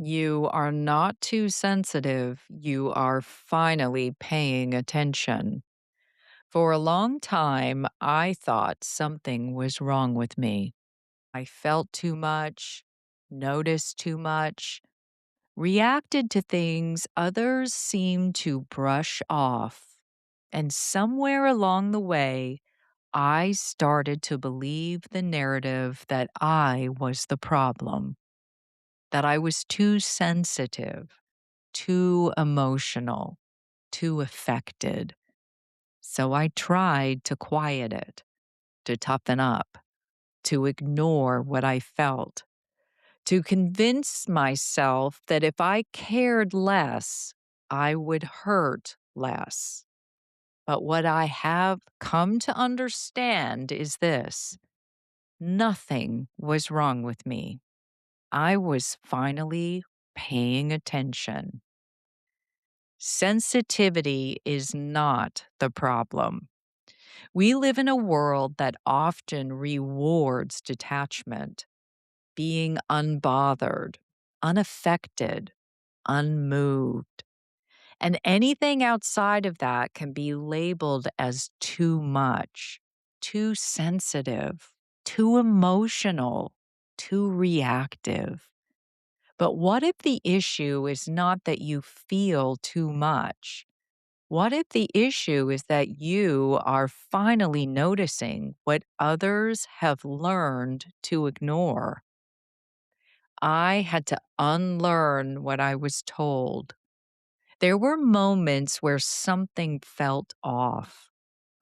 You are not too sensitive. You are finally paying attention. For a long time, I thought something was wrong with me. I felt too much, noticed too much, reacted to things others seemed to brush off. And somewhere along the way, I started to believe the narrative that I was the problem, that I was too sensitive, too emotional, too affected. So I tried to quiet it, to toughen up, to ignore what I felt, to convince myself that if I cared less, I would hurt less. But what I have come to understand is this: nothing was wrong with me. I was finally paying attention. Sensitivity is not the problem. We live in a world that often rewards detachment, being unbothered, unaffected, unmoved. And anything outside of that can be labeled as too much, too sensitive, too emotional, too reactive. But what if the issue is not that you feel too much? What if the issue is that you are finally noticing what others have learned to ignore? I had to unlearn what I was told. There were moments where something felt off,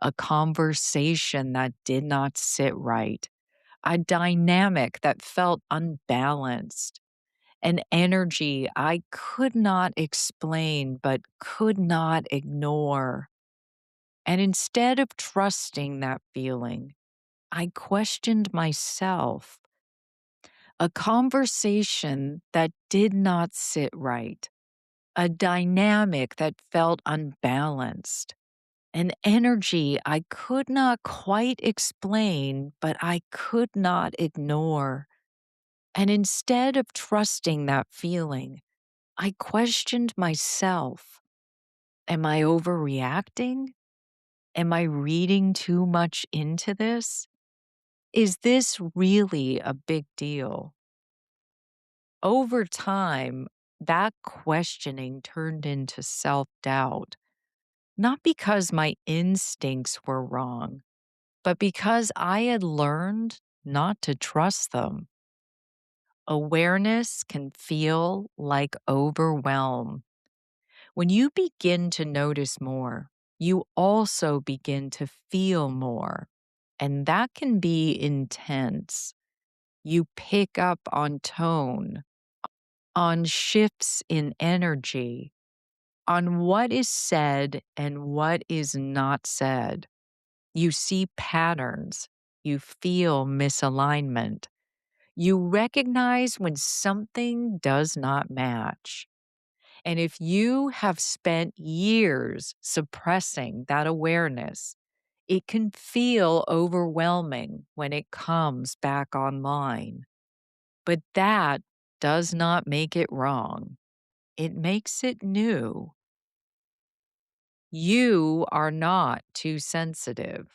a conversation that did not sit right, a dynamic that felt unbalanced, an energy I could not explain but could not ignore. And instead of trusting that feeling, I questioned myself. A conversation that did not sit right, a dynamic that felt unbalanced, an energy I could not quite explain, but I could not ignore. And instead of trusting that feeling, I questioned myself. Am I overreacting? Am I reading too much into this? Is this really a big deal? Over time, that questioning turned into self doubt, not because my instincts were wrong, but because I had learned not to trust them. Awareness can feel like overwhelm. When you begin to notice more, you also begin to feel more, and that can be intense. You pick up on tone, on shifts in energy, on what is said and what is not said. You see patterns. You feel misalignment. You recognize when something does not match. And if you have spent years suppressing that awareness, it can feel overwhelming when it comes back online. But that does not make it wrong. It makes it new. You are not too sensitive.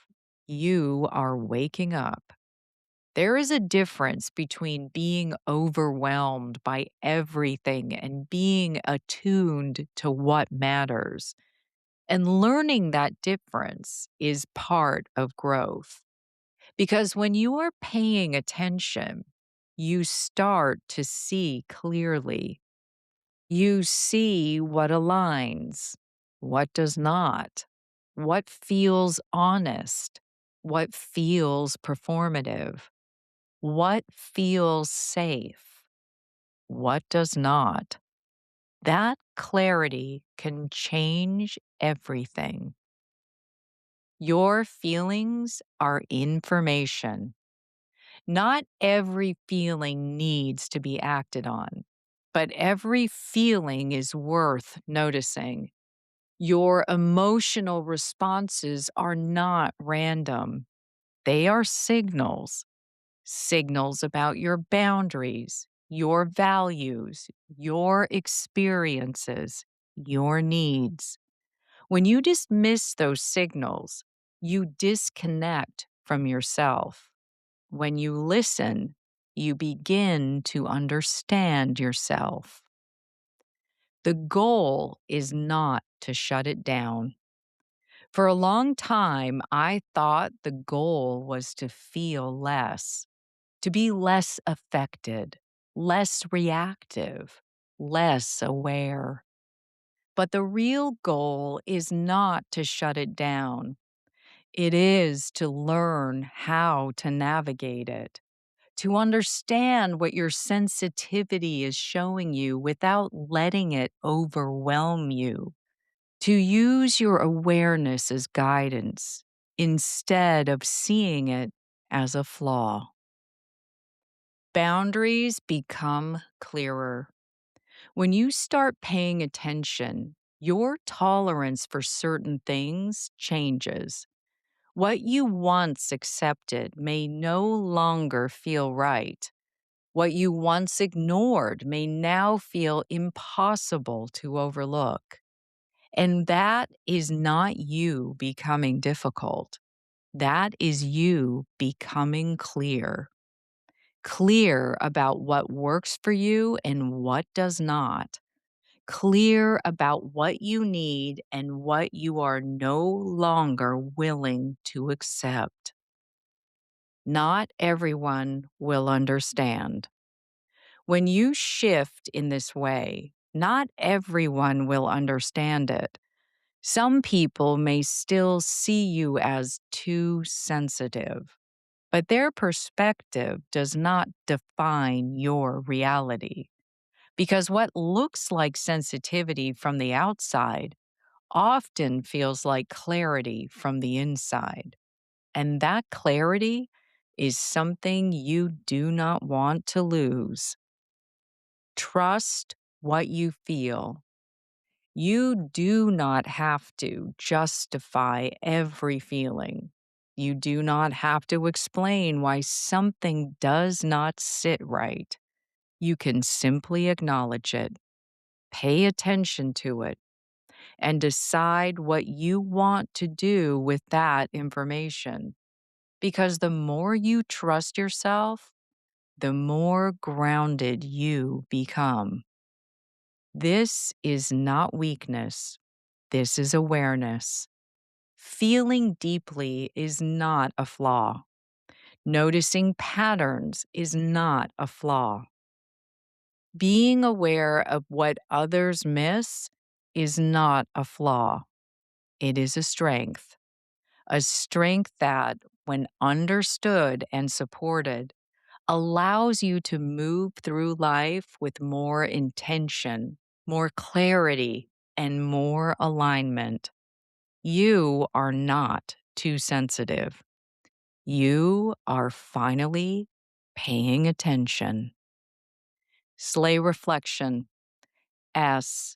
You are waking up. There is a difference between being overwhelmed by everything and being attuned to what matters. And learning that difference is part of growth. Because when you are paying attention, you start to see clearly. You see what aligns, what does not, what feels honest, what feels performative, what feels safe, what does not. That clarity can change everything. Your feelings are information. Not every feeling needs to be acted on, but every feeling is worth noticing. Your emotional responses are not random. They are signals, signals about your boundaries, your values, your experiences, your needs. When you dismiss those signals, you disconnect from yourself. When you listen, you begin to understand yourself. The goal is not to shut it down. For a long time, I thought the goal was to feel less, to be less affected, less reactive, less aware. But the real goal is not to shut it down. It is to learn how to navigate it, to understand what your sensitivity is showing you without letting it overwhelm you, to use your awareness as guidance instead of seeing it as a flaw. Boundaries become clearer. When you start paying attention, your tolerance for certain things changes. What you once accepted may no longer feel right. What you once ignored may now feel impossible to overlook. And that is not you becoming difficult. That is you becoming clear. Clear about what works for you and what does not. Clear about what you need and what you are no longer willing to accept. Not everyone will understand. When you shift in this way, not everyone will understand it. Some people may still see you as too sensitive, but their perspective does not define your reality. Because what looks like sensitivity from the outside often feels like clarity from the inside. And that clarity is something you do not want to lose. Trust what you feel. You do not have to justify every feeling. You do not have to explain why something does not sit right. You can simply acknowledge it, pay attention to it, and decide what you want to do with that information. Because the more you trust yourself, the more grounded you become. This is not weakness. This is awareness. Feeling deeply is not a flaw. Noticing patterns is not a flaw. Being aware of what others miss is not a flaw. It is a strength that, when understood and supported, allows you to move through life with more intention, more clarity, and more alignment. You are not too sensitive. You are finally paying attention. Slay reflection. S.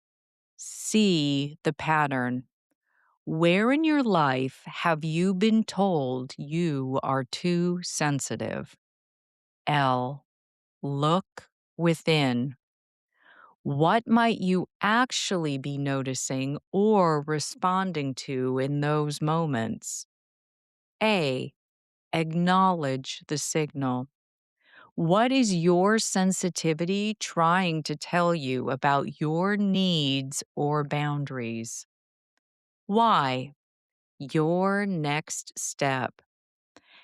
See the pattern. Where in your life have you been told you are too sensitive? L. Look within. What might you actually be noticing or responding to in those moments? A. Acknowledge the signal. What is your sensitivity trying to tell you about your needs or boundaries? Why? Your next step.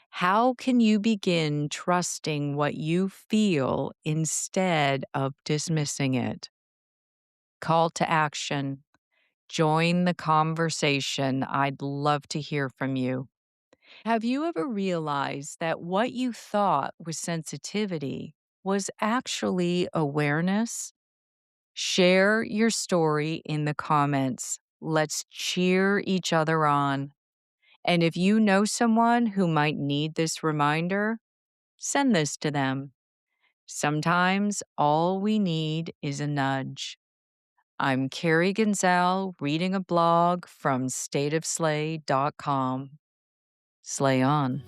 How can you begin trusting what you feel instead of dismissing it? Call to action. Join the conversation. I'd love to hear from you. Have you ever realized that what you thought was sensitivity was actually awareness? Share your story in the comments. Let's cheer each other on. And if you know someone who might need this reminder, send this to them. Sometimes all we need is a nudge. I'm Carrie Genzel, reading a blog from stateofslay.com. Slay on.